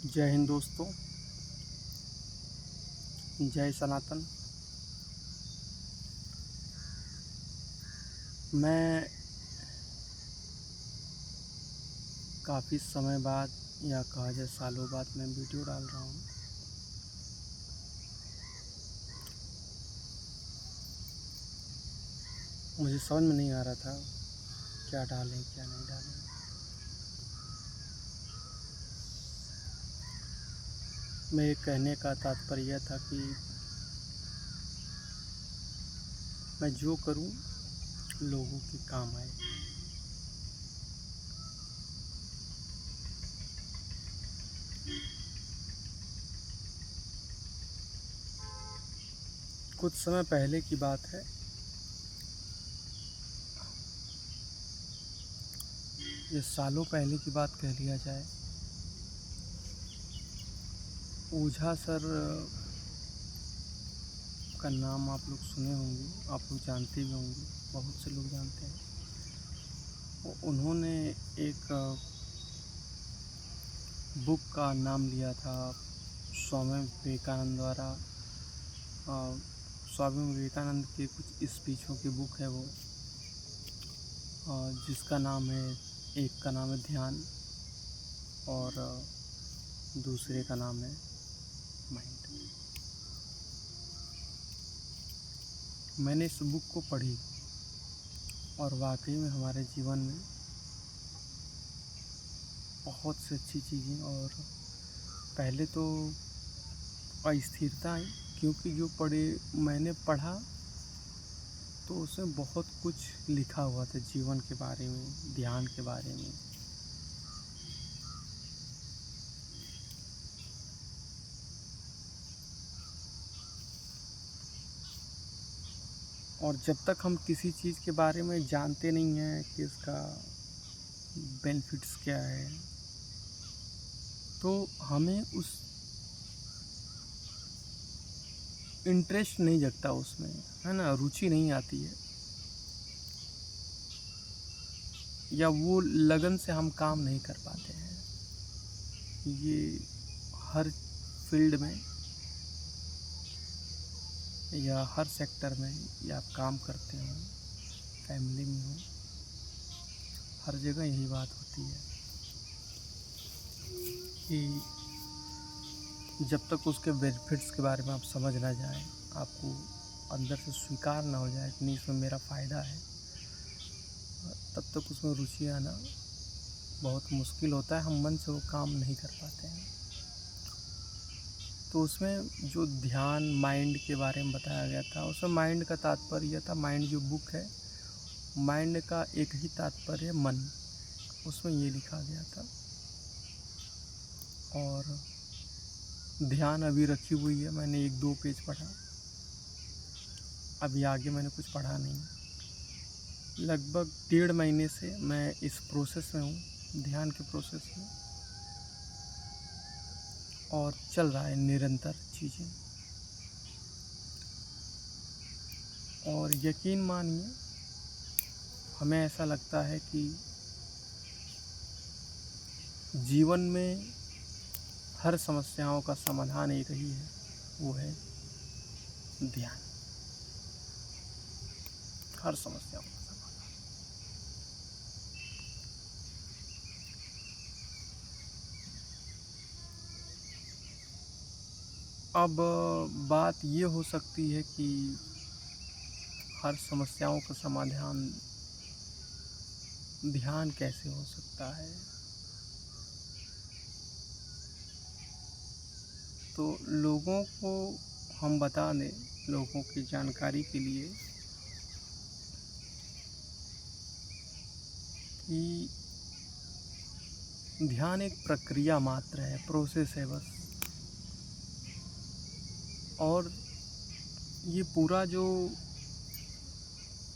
जय हिंद दोस्तों। जय सनातन। मैं काफ़ी समय बाद या कहा जाए सालों बाद मैं वीडियो डाल रहा हूँ। मुझे समझ में नहीं आ रहा था क्या डालें क्या नहीं डालें। मेरे कहने का तात्पर्य यह था कि मैं जो करूँ लोगों के काम आए। कुछ समय पहले की बात है, ये सालों पहले की बात कह लिया जाए। ओझा सर का नाम आप लोग सुने होंगे, आप लोग जानते भी होंगे, बहुत से लोग जानते हैं। उन्होंने एक बुक का नाम लिया था स्वामी विवेकानंद द्वारा। स्वामी विवेकानंद के कुछ स्पीचों की बुक है वो, जिसका नाम है, एक का नाम है ध्यान और दूसरे का नाम है माइंड। मैंने इस बुक को पढ़ी और वाकई में हमारे जीवन में बहुत सी अच्छी चीज़ें और पहले तो अस्थिरता आई, क्योंकि जो मैंने पढ़ा तो उसमें बहुत कुछ लिखा हुआ था जीवन के बारे में, ध्यान के बारे में। और जब तक हम किसी चीज़ के बारे में जानते नहीं हैं कि इसका बेनिफिट्स क्या है, तो हमें उस इंटरेस्ट नहीं जगता उसमें, है ना, रुचि नहीं आती है, या वो लगन से हम काम नहीं कर पाते हैं। ये हर फील्ड में या हर सेक्टर में, या आप काम करते हो, फैमिली में हो, हर जगह यही बात होती है कि जब तक उसके बेनिफिट्स के बारे में आप समझ ना जाएं, आपको अंदर से स्वीकार ना हो जाए कि नहीं इसमें मेरा फ़ायदा है, तब तक उसमें रुचि आना बहुत मुश्किल होता है। हम मन से वो काम नहीं कर पाते हैं। तो उसमें जो ध्यान माइंड के बारे में बताया गया था, उसमें माइंड का तात्पर्य था, माइंड जो बुक है, माइंड का एक ही तात्पर्य मन, उसमें ये लिखा गया था। और ध्यान अभी रखी हुई है, मैंने 1-2 पेज पढ़ा, अभी आगे मैंने कुछ पढ़ा नहीं। लगभग 1.5 महीने से मैं इस प्रोसेस में हूँ, ध्यान के प्रोसेस में, और चल रहा है निरंतर चीज़ें। और यकीन मानिए, हमें ऐसा लगता है कि जीवन में हर समस्याओं का समाधान एक ही है, वो है ध्यान। हर समस्याओं का समाधान। अब बात ये हो सकती है कि हर समस्याओं का समाधान ध्यान कैसे हो सकता है। तो लोगों को हम बता दें, लोगों की जानकारी के लिए, कि ध्यान एक प्रक्रिया मात्र है, प्रोसेस है बस। और ये पूरा जो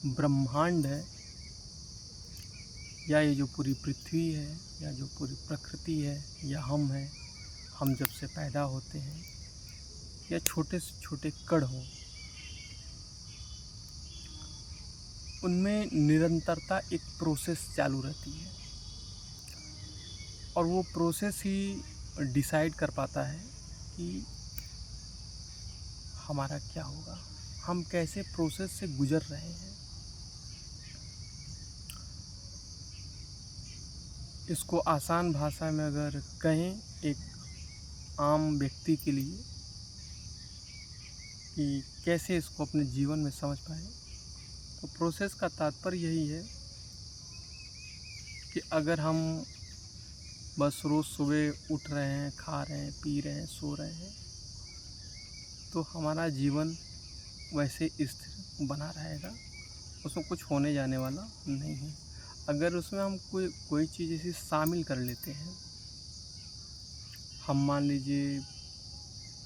ब्रह्मांड है, या ये जो पूरी पृथ्वी है, या जो पूरी प्रकृति है, या हम जब से पैदा होते हैं, या छोटे से छोटे कण हो, उनमें निरंतरता एक प्रोसेस चालू रहती है। और वो प्रोसेस ही डिसाइड कर पाता है कि हमारा क्या होगा, हम कैसे प्रोसेस से गुजर रहे हैं। इसको आसान भाषा में अगर कहें एक आम व्यक्ति के लिए कि कैसे इसको अपने जीवन में समझ पाए, तो प्रोसेस का तात्पर्य यही है कि अगर हम बस रोज़ सुबह उठ रहे हैं, खा रहे हैं, पी रहे हैं, सो रहे हैं, तो हमारा जीवन वैसे स्थिर बना रहेगा, उसमें कुछ होने जाने वाला नहीं है। अगर उसमें हम कोई चीज़ ऐसी शामिल कर लेते हैं, हम मान लीजिए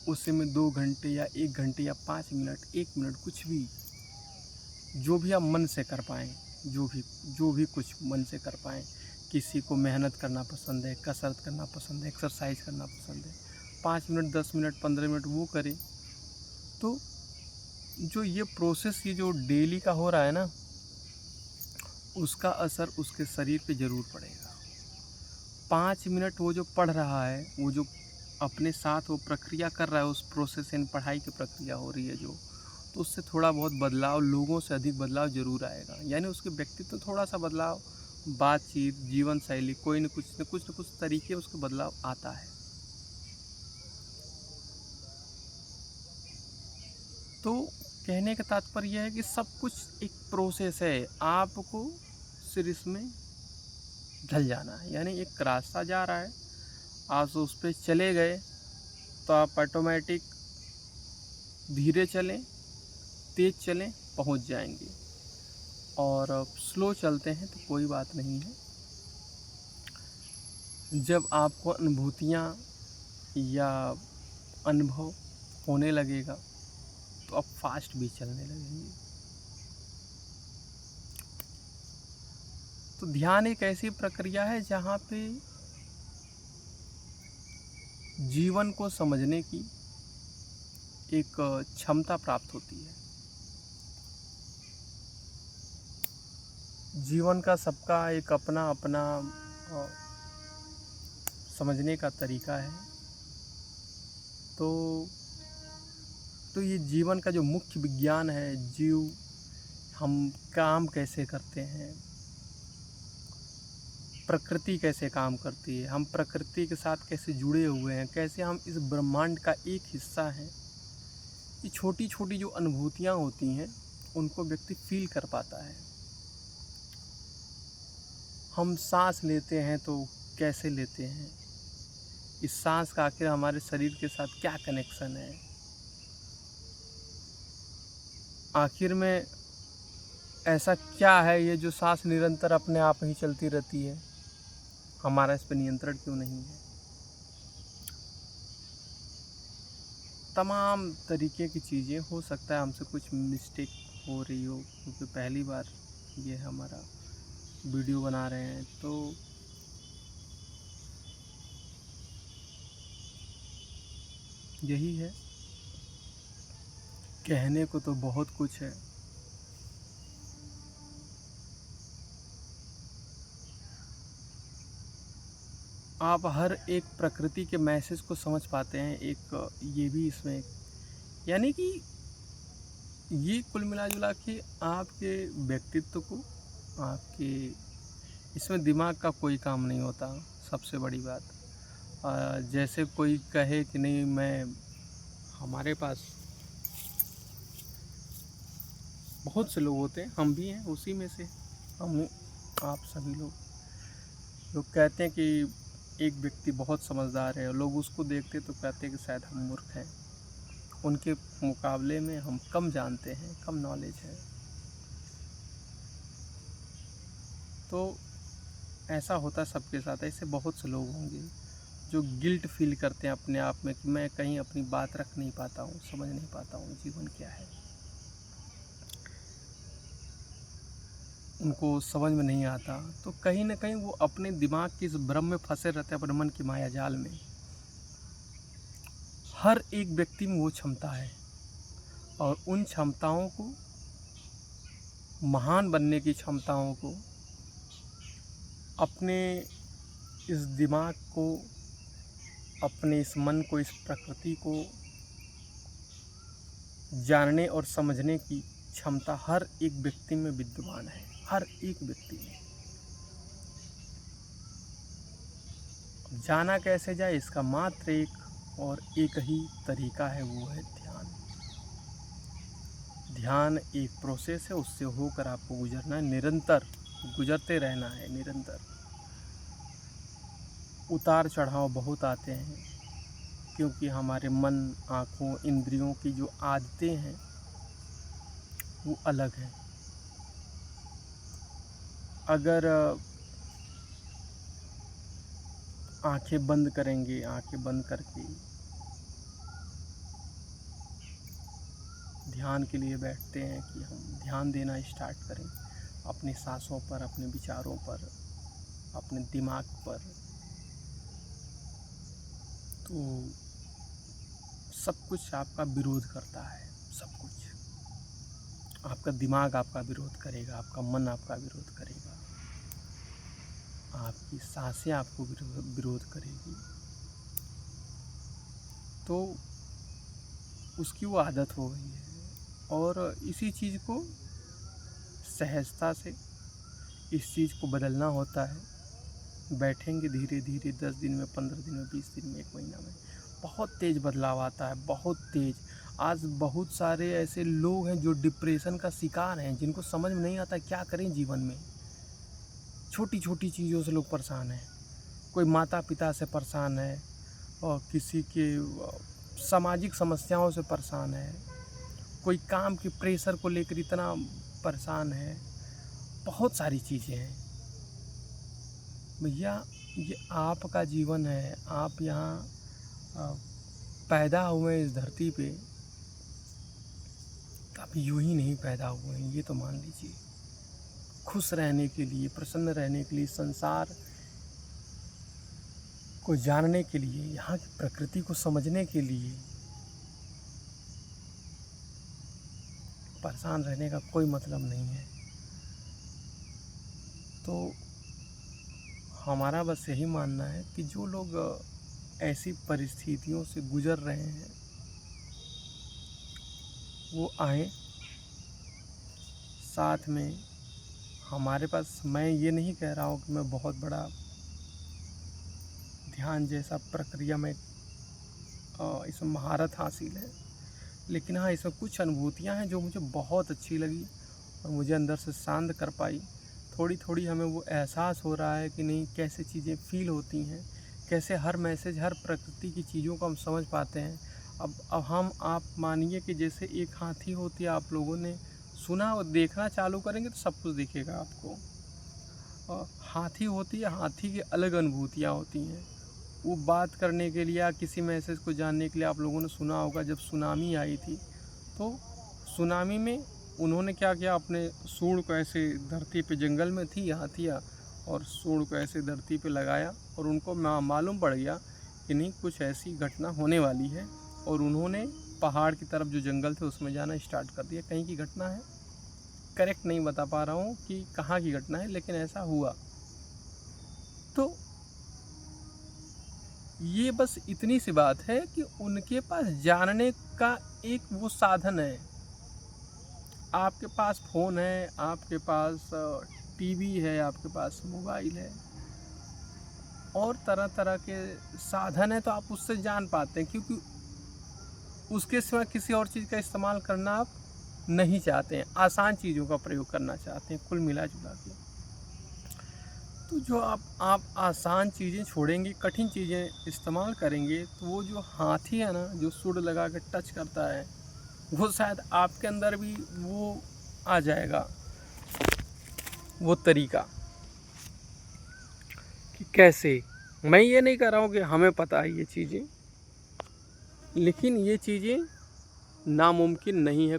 उसी में 2 घंटे या 1 घंटे या 5 मिनट, 1 मिनट, कुछ भी, जो भी आप मन से कर पाएँ, जो भी कुछ मन से कर पाएँ। किसी को मेहनत करना पसंद है, कसरत करना पसंद है, एक्सरसाइज करना पसंद है, 5 मिनट, 10 मिनट, 15 मिनट वो करें। तो जो ये प्रोसेस ये जो डेली का हो रहा है ना, उसका असर उसके शरीर पे ज़रूर पड़ेगा। 5 मिनट वो जो पढ़ रहा है, वो जो अपने साथ वो प्रक्रिया कर रहा है, उस प्रोसेस यानी पढ़ाई की प्रक्रिया हो रही है जो, तो उससे थोड़ा बहुत बदलाव, लोगों से अधिक बदलाव ज़रूर आएगा। यानी उसके व्यक्तित्व में थोड़ा सा बदलाव, बातचीत, जीवन शैली, कोई न कुछ तरीके उसके बदलाव आता है। तो कहने का तात्पर्य यह है कि सब कुछ एक प्रोसेस है, आपको सिर्फ इसमें ढल जाना है। यानी एक रास्ता जा रहा है, आप उस पर चले गए तो आप ऑटोमेटिक धीरे चलें, तेज़ चलें, पहुंच जाएंगे। और स्लो चलते हैं तो कोई बात नहीं है। जब आपको अनुभूतियाँ या अनुभव होने लगेगा तो आप फास्ट भी चलने लगेंगे। तो ध्यान एक ऐसी प्रक्रिया है जहाँ पे जीवन को समझने की एक क्षमता प्राप्त होती है। जीवन का सबका एक अपना अपना समझने का तरीका है। तो ये जीवन का जो मुख्य विज्ञान है, हम काम कैसे करते हैं, प्रकृति कैसे काम करती है, हम प्रकृति के साथ कैसे जुड़े हुए हैं, कैसे हम इस ब्रह्मांड का एक हिस्सा हैं, ये छोटी छोटी जो अनुभूतियाँ होती हैं उनको व्यक्ति फील कर पाता है। हम सांस लेते हैं तो कैसे लेते हैं, इस सांस का आखिर हमारे शरीर के साथ क्या कनेक्शन है, आखिर में ऐसा क्या है ये जो सांस निरंतर अपने आप ही चलती रहती है, हमारा इस पर नियंत्रण क्यों नहीं है। तमाम तरीके की चीज़ें, हो सकता है हमसे कुछ मिस्टेक हो रही हो, क्योंकि पहली बार ये हमारा वीडियो बना रहे हैं। तो यही है, कहने को तो बहुत कुछ है। आप हर एक प्रकृति के मैसेज को समझ पाते हैं, एक ये भी इसमें, यानी कि ये कुल मिला जुला के आपके व्यक्तित्व को, आपके इसमें दिमाग का कोई काम नहीं होता। सबसे बड़ी बात, जैसे कोई कहे कि नहीं, मैं, हमारे पास बहुत से लोग होते हैं, हम भी हैं उसी में से, हम, आप सभी लोग कहते हैं कि एक व्यक्ति बहुत समझदार है, और लोग उसको देखते तो कहते हैं कि शायद हम मूर्ख हैं, उनके मुकाबले में हम कम जानते हैं, कम नॉलेज है। तो ऐसा होता है सबके साथ, ऐसे बहुत से लोग होंगे जो गिल्ट फील करते हैं अपने आप में कि मैं कहीं अपनी बात रख नहीं पाता हूँ, समझ नहीं पाता हूँ जीवन क्या है, उनको समझ में नहीं आता। तो कहीं ना कहीं वो अपने दिमाग के इस भ्रम में फंसे रहते हैं, अपने मन की माया जाल में। हर एक व्यक्ति में वो क्षमता है, और उन क्षमताओं को, महान बनने की क्षमताओं को अपने इस दिमाग को, अपने इस मन को, इस प्रकृति को जानने और समझने की क्षमता हर एक व्यक्ति में विद्यमान है, हर एक व्यक्ति में। जाना कैसे जाए, इसका मात्र एक और एक ही तरीका है, वो है ध्यान। ध्यान एक प्रोसेस है, उससे होकर आपको गुजरना है, निरंतर गुजरते रहना है, निरंतर। उतार चढ़ाव बहुत आते हैं, क्योंकि हमारे मन, आँखों, इंद्रियों की जो आदतें हैं वो अलग हैं। अगर आंखें बंद करेंगे, आंखें बंद करके ध्यान के लिए बैठते हैं कि हम ध्यान देना स्टार्ट करें अपनी सांसों पर, अपने विचारों पर, अपने दिमाग पर, तो सब कुछ आपका विरोध करता है। सब कुछ आपका दिमाग आपका विरोध करेगा, आपका मन आपका विरोध करेगा, आपकी सांसें आपको विरोध करेगी। तो उसकी वो आदत हो गई है, और इसी चीज़ को सहजता से, इस चीज़ को बदलना होता है। बैठेंगे धीरे धीरे, 10 दिन में, 15 दिन में, 20 दिन में, 1 महीना में बहुत तेज़ बदलाव आता है, बहुत तेज़। आज बहुत सारे ऐसे लोग हैं जो डिप्रेशन का शिकार हैं, जिनको समझ में नहीं आता क्या करें जीवन में। छोटी छोटी चीज़ों से लोग परेशान हैं। कोई माता पिता से परेशान है, और किसी के सामाजिक समस्याओं से परेशान है, कोई काम के प्रेशर को लेकर इतना परेशान है। बहुत सारी चीज़ें हैं भैया। ये आपका जीवन है, आप यहाँ पैदा हुए इस धरती पे, आप यूं ही नहीं पैदा हुए हैं, ये तो मान लीजिए। खुश रहने के लिए, प्रसन्न रहने के लिए, संसार को जानने के लिए, यहाँ की प्रकृति को समझने के लिए परेशान रहने का कोई मतलब नहीं है। तो हमारा बस यही मानना है कि जो लोग ऐसी परिस्थितियों से गुजर रहे हैं वो आएँ साथ में हमारे पास। मैं ये नहीं कह रहा हूँ कि मैं बहुत बड़ा ध्यान जैसा प्रक्रिया में इसमें महारत हासिल है, लेकिन हाँ, इसमें कुछ अनुभूतियाँ हैं जो मुझे बहुत अच्छी लगी और मुझे अंदर से शांत कर पाई। थोड़ी थोड़ी हमें वो एहसास हो रहा है कि नहीं, कैसे चीज़ें फील होती हैं, कैसे हर मैसेज, हर प्रकृति की चीज़ों को हम समझ पाते हैं। अब हम, आप मानिए कि जैसे एक हाथी होती है, आप लोगों ने सुना और देखना चालू करेंगे तो सब कुछ दिखेगा आपको। हाथी होती है, हाथी की अलग अनुभूतियाँ होती हैं। वो बात करने के लिए या किसी मैसेज को जानने के लिए, आप लोगों ने सुना होगा जब सुनामी आई थी, तो सुनामी में उन्होंने क्या किया, अपने सूंड को ऐसे धरती पे, जंगल में थी हाथियाँ, और सूंड को ऐसे धरती पे लगाया, और उनको मालूम पड़ गया कि नहीं, कुछ ऐसी घटना होने वाली है, और उन्होंने पहाड़ की तरफ, जो जंगल थे उसमें जाना स्टार्ट कर दिया। कहीं की घटना है, करेक्ट नहीं बता पा रहा हूँ कि कहाँ की घटना है, लेकिन ऐसा हुआ। तो ये बस इतनी सी बात है कि उनके पास जानने का एक वो साधन है। आपके पास फ़ोन है, आपके पास टीवी है, आपके पास मोबाइल है, और तरह तरह के साधन है, तो आप उससे जान पाते हैं, क्योंकि उसके सिवा किसी और चीज़ का इस्तेमाल करना आप नहीं चाहते हैं, आसान चीज़ों का प्रयोग करना चाहते हैं कुल मिला जुला के। तो जो आप आसान चीज़ें छोड़ेंगे, कठिन चीज़ें इस्तेमाल करेंगे, तो वो जो हाथी है ना, जो सूंड लगा के टच करता है, वो शायद आपके अंदर भी वो आ जाएगा, वो तरीका कि कैसे। मैं ये नहीं कह रहा हूँ कि हमें पता है ये चीज़ें, लेकिन ये चीज़ें नामुमकिन नहीं है,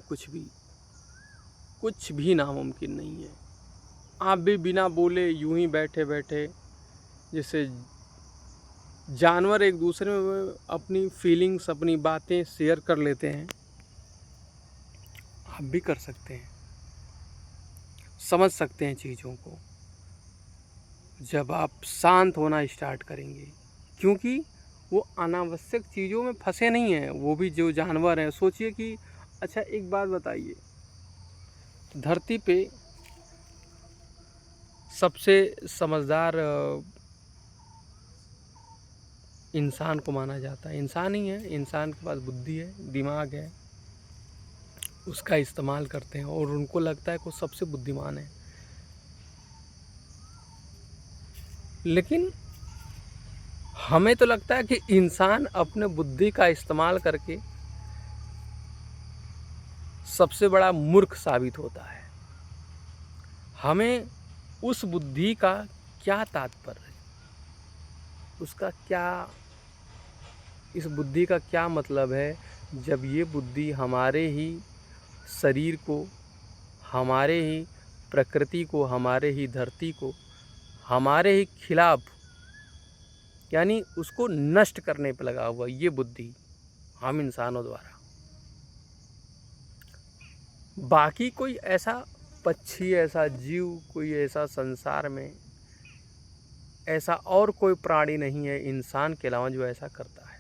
कुछ भी नामुमकिन नहीं है। आप भी बिना बोले यूं ही बैठे बैठे, जैसे जानवर एक दूसरे में अपनी फीलिंग्स, अपनी बातें शेयर कर लेते हैं, आप भी कर सकते हैं, समझ सकते हैं चीज़ों को। जब आप शांत होना स्टार्ट करेंगे, क्योंकि वो अनावश्यक चीज़ों में फंसे नहीं हैं। वो भी जो जानवर हैं, सोचिए कि अच्छा एक बात बताइए, धरती पे सबसे समझदार इंसान को माना जाता है। इंसान ही है, इंसान के पास बुद्धि है, दिमाग है, उसका इस्तेमाल करते हैं और उनको लगता है कि वो सबसे बुद्धिमान है। लेकिन हमें तो लगता है कि इंसान अपने बुद्धि का इस्तेमाल करके सबसे बड़ा मूर्ख साबित होता है। हमें उस बुद्धि का क्या तात्पर्य, उसका क्या, इस बुद्धि का क्या मतलब है, जब ये बुद्धि हमारे ही शरीर को, हमारे ही प्रकृति को, हमारे ही धरती को, हमारे ही खिलाफ, यानी उसको नष्ट करने पर लगा हुआ ये बुद्धि हम इंसानों द्वारा। बाकी कोई ऐसा पक्षी, ऐसा जीव, कोई ऐसा संसार में ऐसा और कोई प्राणी नहीं है इंसान के अलावा जो ऐसा करता है।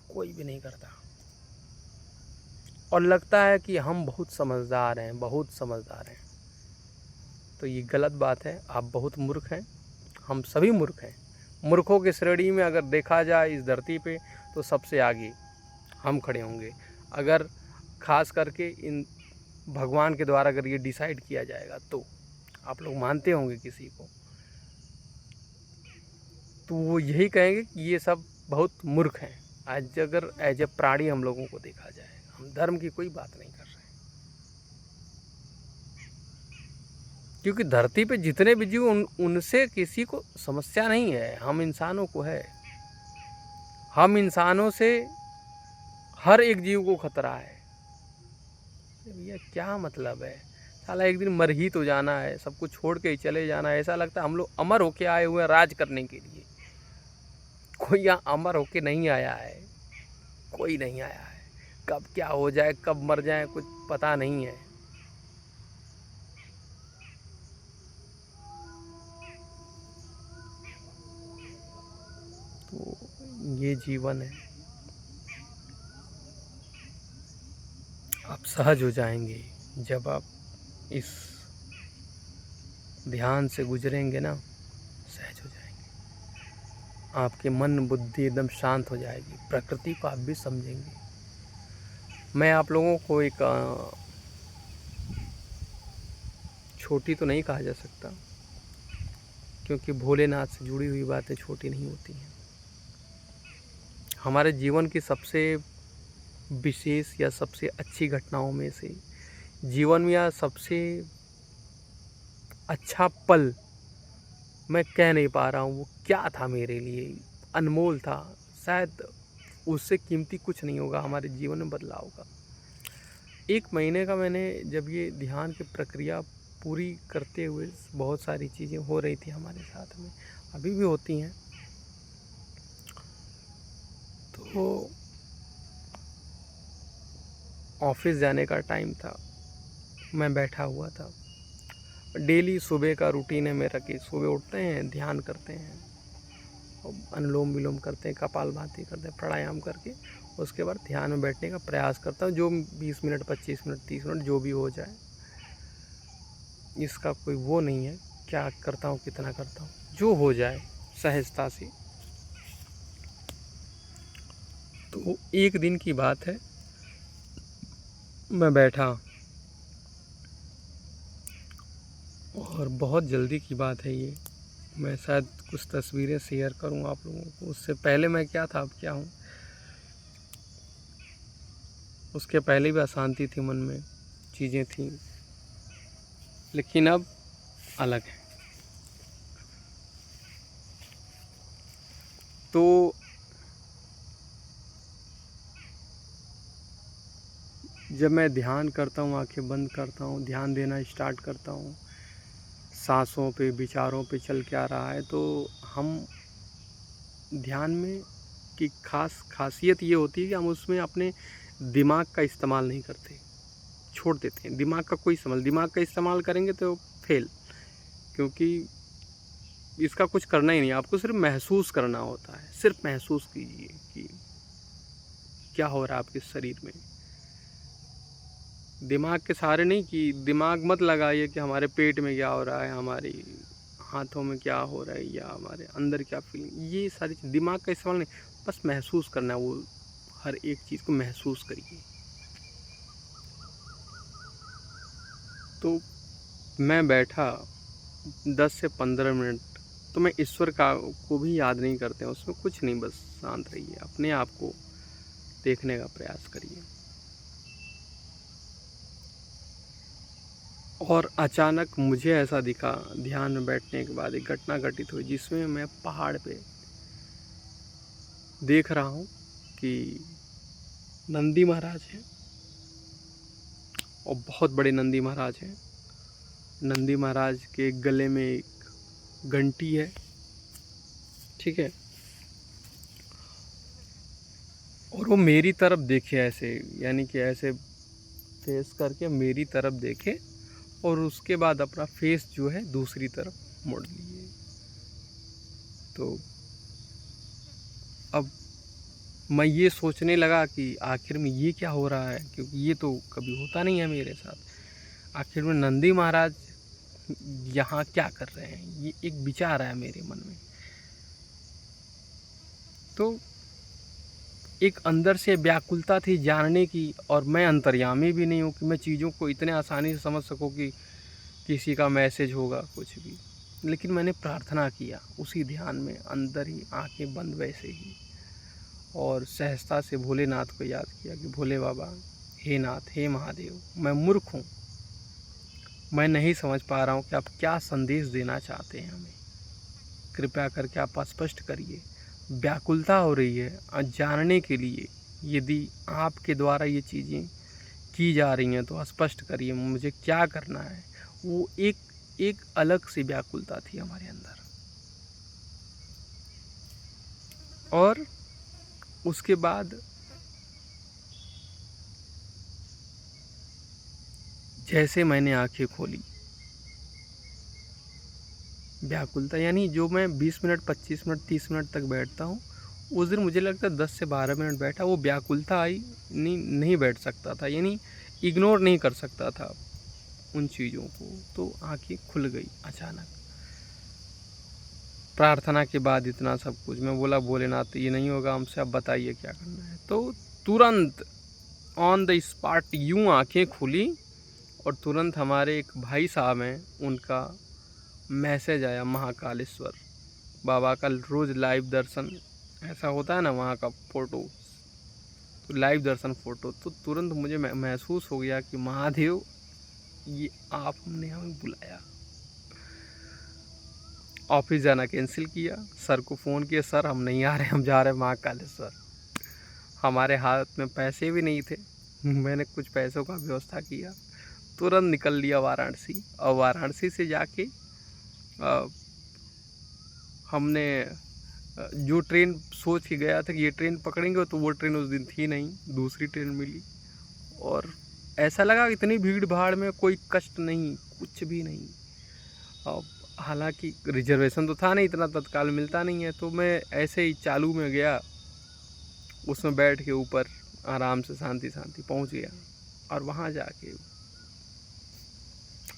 कोई भी नहीं करता। और लगता है कि हम बहुत समझदार हैं, बहुत समझदार हैं। तो ये गलत बात है। आप बहुत मूर्ख हैं, हम सभी मूर्ख हैं। मूर्खों की श्रेणी में अगर देखा जाए इस धरती पे तो सबसे आगे हम खड़े होंगे। अगर खास करके इन भगवान के द्वारा अगर ये डिसाइड किया जाएगा तो आप लोग मानते होंगे किसी को, तो वो यही कहेंगे कि ये सब बहुत मूर्ख हैं। आज अगर एज ए प्राणी हम लोगों को देखा जाए, हम धर्म की कोई बात नहीं कर रहे, क्योंकि धरती पे जितने भी जीव उनसे किसी को समस्या नहीं है, हम इंसानों को है। हम इंसानों से हर एक जीव को खतरा है। भैया क्या मतलब है, साला एक दिन मर ही तो जाना है, सब कुछ छोड़ के ही चले जाना है। ऐसा लगता है हम लोग अमर होके आए हुए हैं राज करने के लिए। कोई यहाँ अमर होके नहीं आया है, कोई नहीं आया है। कब क्या हो जाए, कब मर जाए, कुछ पता नहीं है। तो ये जीवन है। आप सहज हो जाएंगे जब आप इस ध्यान से गुजरेंगे ना, सहज हो जाएंगे। आपके मन बुद्धि एकदम शांत हो जाएगी, प्रकृति को आप भी समझेंगे। मैं आप लोगों को एक छोटी तो नहीं कहा जा सकता, क्योंकि भोलेनाथ से जुड़ी हुई बातें छोटी नहीं होती हैं। हमारे जीवन की सबसे विशेष या सबसे अच्छी घटनाओं में से, जीवन में या सबसे अच्छा पल मैं कह नहीं पा रहा हूँ वो क्या था, मेरे लिए अनमोल था। शायद उससे कीमती कुछ नहीं होगा हमारे जीवन में बदलाव का। 1 महीने का मैंने जब ये ध्यान की प्रक्रिया पूरी करते हुए बहुत सारी चीज़ें हो रही थी हमारे साथ में, अभी भी होती हैं। तो ऑफिस जाने का टाइम था, मैं बैठा हुआ था। डेली सुबह का रूटीन है मेरा कि सुबह उठते हैं, ध्यान करते हैं, अनुलोम विलोम करते हैं, कपालभाति करते हैं, प्राणायाम करके उसके बाद ध्यान में बैठने का प्रयास करता हूँ। जो 20 मिनट, 25 मिनट, 30 मिनट जो भी हो जाए, इसका कोई वो नहीं है क्या करता हूँ, कितना करता हूँ, जो हो जाए सहजता से। तो एक दिन की बात है, मैं बैठा और बहुत जल्दी की बात है ये। मैं शायद कुछ तस्वीरें शेयर करूं आप लोगों को। उससे पहले मैं क्या था, अब क्या हूं, उसके पहले भी अशांति थी मन में, चीज़ें थी, लेकिन अब अलग है। तो जब मैं ध्यान करता हूँ, आंखें बंद करता हूँ, ध्यान देना स्टार्ट करता हूँ, सांसों पे, विचारों पे चल के आ रहा है, तो हम ध्यान में की खासियत ये होती है कि हम उसमें अपने दिमाग का इस्तेमाल नहीं करते, छोड़ देते हैं। दिमाग का कोई इस्तेमाल, दिमाग का इस्तेमाल करेंगे तो फेल, क्योंकि इसका कुछ करना ही नहीं, आपको सिर्फ महसूस करना होता है। सिर्फ महसूस कीजिए कि क्या हो रहा है आपके शरीर में। दिमाग के सहारे नहीं, कि दिमाग मत लगाइए कि हमारे पेट में क्या हो रहा है, हमारी हाथों में क्या हो रहा है, या हमारे अंदर क्या फीलिंग, ये सारी दिमाग का इस्तेमाल नहीं, बस महसूस करना है। वो हर एक चीज़ को महसूस करिए। तो मैं बैठा 10 से 15 मिनट, तो मैं ईश्वर का को भी याद नहीं करते हैं, उसमें कुछ नहीं, बस शांत रहिए, अपने आप को देखने का प्रयास करिए। और अचानक मुझे ऐसा दिखा, ध्यान में बैठने के बाद एक घटना घटित हुई, जिसमें मैं पहाड़ पे देख रहा हूँ कि नंदी महाराज हैं, और बहुत बड़े नंदी महाराज हैं। नंदी महाराज के गले में एक घंटी है, ठीक है, और वो मेरी तरफ देखे ऐसे, यानी कि ऐसे फेस करके मेरी तरफ देखे, और उसके बाद अपना फेस जो है दूसरी तरफ मोड़ लिए। तो अब मैं ये सोचने लगा कि आखिर में ये क्या हो रहा है, क्योंकि ये तो कभी होता नहीं है मेरे साथ। आखिर में नंदी महाराज यहाँ क्या कर रहे हैं, ये एक विचार आया मेरे मन में। तो एक अंदर से व्याकुलता थी जानने की, और मैं अंतर्यामी भी नहीं हूँ कि मैं चीज़ों को इतने आसानी से समझ सकूँ कि किसी का मैसेज होगा कुछ भी। लेकिन मैंने प्रार्थना किया उसी ध्यान में, अंदर ही आंखें बंद वैसे ही, और सहजता से भोलेनाथ को याद किया कि भोले बाबा, हे नाथ, हे महादेव, मैं मूर्ख हूँ, मैं नहीं समझ पा रहा हूँ कि आप क्या संदेश देना चाहते हैं हमें। कृपया करके आप स्पष्ट करिए। व्याकुलता हो रही है जानने के लिए, यदि आपके द्वारा ये चीज़ें की जा रही हैं तो स्पष्ट करिए मुझे क्या करना है। वो एक अलग सी व्याकुलता थी हमारे अंदर। और उसके बाद जैसे मैंने आंखें खोली, व्याकुलता, यानी जो मैं 20 मिनट, 25 मिनट, 30 मिनट तक बैठता हूँ, उस दिन मुझे लगता है 10 से 12 मिनट बैठा, वो व्याकुलता आई नहीं बैठ सकता था, यानी इग्नोर नहीं कर सकता था उन चीज़ों को। तो आंखें खुल गई अचानक। प्रार्थना के बाद इतना सब कुछ, मैं बोला भोलेनाथ ये नहीं होगा हमसे, अब बताइए क्या करना है। तो तुरंत ऑन द स्पॉट यूँ आंखें खुली, और तुरंत हमारे एक भाई साहब हैं, उनका मैसेज आया, महाकालेश्वर बाबा का रोज़ लाइव दर्शन ऐसा होता है ना वहाँ का फ़ोटो, तो लाइव दर्शन फ़ोटो। तो तुरंत मुझे महसूस हो गया कि महादेव, ये आपने हमें बुलाया। ऑफिस जाना कैंसिल किया, सर को फ़ोन किया, सर हम नहीं आ रहे, हम जा रहे हैं महाकालेश्वर। हमारे हाथ में पैसे भी नहीं थे, मैंने कुछ पैसों का व्यवस्था किया, तुरंत निकल लिया वाराणसी। और वाराणसी से जाके हमने जो ट्रेन सोच के गया था कि ये ट्रेन पकड़ेंगे, तो वो ट्रेन उस दिन थी नहीं, दूसरी ट्रेन मिली। और ऐसा लगा इतनी भीड़ भाड़ में कोई कष्ट नहीं, कुछ भी नहीं। और हालांकि रिजर्वेशन तो था नहीं, इतना तत्काल मिलता नहीं है, तो मैं ऐसे ही चालू में गया, उसमें बैठ के ऊपर आराम से शांति पहुंच गया। और वहाँ जाके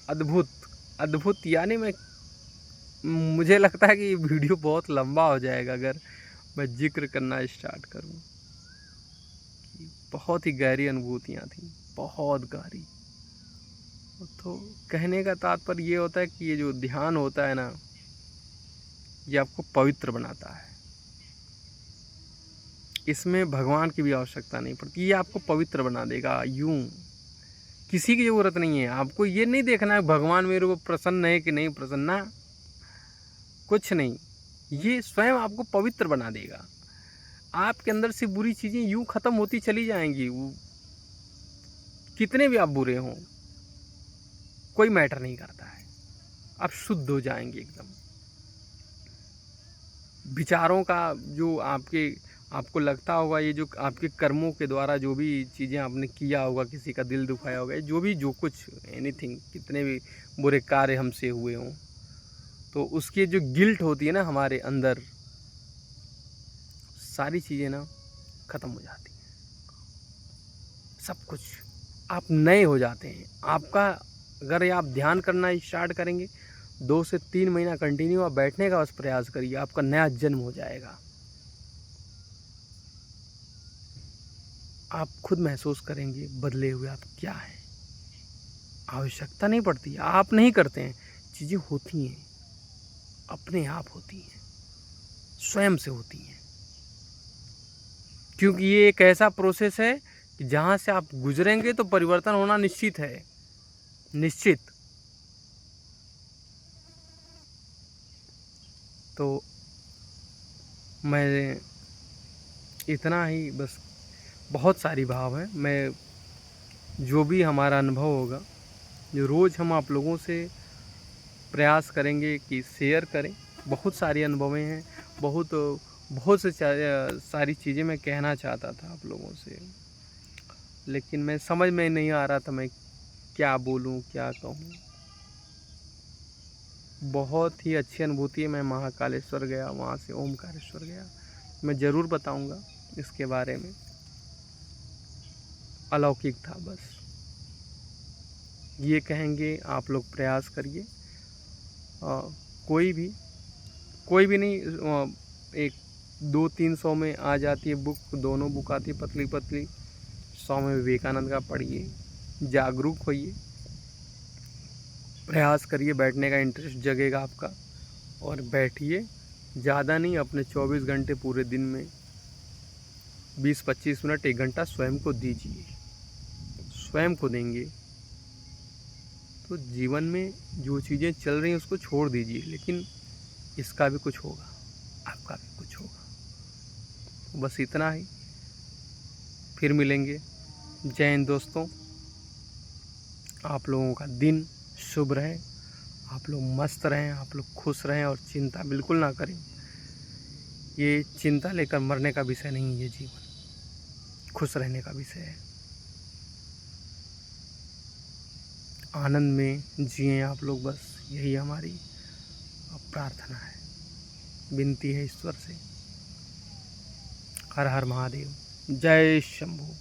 अद्भुत अद्भुत, यानी मुझे लगता है कि ये वीडियो बहुत लंबा हो जाएगा अगर मैं जिक्र करना स्टार्ट करूं। बहुत ही गहरी अनुभूतियाँ थी, बहुत गहरी। तो कहने का तात्पर्य ये होता है कि ये जो ध्यान होता है ना, ये आपको पवित्र बनाता है। इसमें भगवान की भी आवश्यकता नहीं पड़ती, ये आपको पवित्र बना देगा। यूं किसी की ज़रूरत नहीं है, आपको ये नहीं देखना है भगवान मेरे को प्रसन्न है कि नहीं प्रसन्न, कुछ नहीं, ये स्वयं आपको पवित्र बना देगा। आपके अंदर से बुरी चीज़ें यूं ख़त्म होती चली जाएंगी। कितने भी आप बुरे हों, कोई मैटर नहीं करता है, आप शुद्ध हो जाएंगे एकदम। विचारों का जो आपको लगता होगा, ये जो आपके कर्मों के द्वारा जो भी चीज़ें आपने किया होगा, किसी का दिल दुखाया होगा, जो कुछ एनीथिंग, कितने भी बुरे कार्य हमसे हुए हों, तो उसकी जो गिल्ट होती है ना हमारे अंदर, सारी चीज़ें ना ख़त्म हो जाती हैं। सब कुछ आप नए हो जाते हैं। आपका अगर आप ध्यान करना स्टार्ट करेंगे, 2 से 3 महीना कंटिन्यू आप बैठने का बस प्रयास करिए, आपका नया जन्म हो जाएगा। आप खुद महसूस करेंगे बदले हुए आप क्या हैं। आवश्यकता नहीं पड़ती, आप नहीं करते हैं, चीज़ें होती हैं, अपने आप होती हैं, स्वयं से होती हैं। क्योंकि ये एक ऐसा प्रोसेस है कि जहाँ से आप गुजरेंगे तो परिवर्तन होना निश्चित है, निश्चित। तो मैं इतना ही बस, बहुत सारी भाव हैं। मैं जो भी हमारा अनुभव होगा, जो रोज़ हम आप लोगों से प्रयास करेंगे कि शेयर करें। बहुत सारी अनुभवें हैं, बहुत बहुत से सारी चीज़ें मैं कहना चाहता था आप लोगों से, लेकिन मैं समझ में नहीं आ रहा था मैं क्या बोलूं, क्या कहूं। बहुत ही अच्छी अनुभूति है। मैं महाकालेश्वर गया, वहाँ से ओमकारेश्वर गया। मैं ज़रूर बताऊंगा इसके बारे में। अलौकिक था बस, ये कहेंगे आप लोग प्रयास करिए। कोई भी कोई भी नहीं, 1 2 300 में आ जाती है बुक, दोनों बुक आती है पतली पतली। स्वामी विवेकानंद का पढ़िए, जागरूक होइए, प्रयास करिए, बैठने का इंटरेस्ट जगेगा आपका। और बैठिए, ज़्यादा नहीं, अपने 24 घंटे पूरे दिन में 20-25 मिनट 1 घंटा स्वयं को दीजिए। स्वयं को देंगे तो जीवन में जो चीज़ें चल रही हैं उसको छोड़ दीजिए, लेकिन इसका भी कुछ होगा, आपका भी कुछ होगा। बस इतना ही, फिर मिलेंगे। जय हिंद दोस्तों, आप लोगों का दिन शुभ रहे, आप लोग मस्त रहें, आप लोग खुश रहें और चिंता बिल्कुल ना करें। ये चिंता लेकर मरने का विषय नहीं है, ये जीवन खुश रहने का विषय है। आनंद में जिएं आप लोग, बस यही हमारी प्रार्थना है, विनती है ईश्वर से। हर हर महादेव, जय शंभू।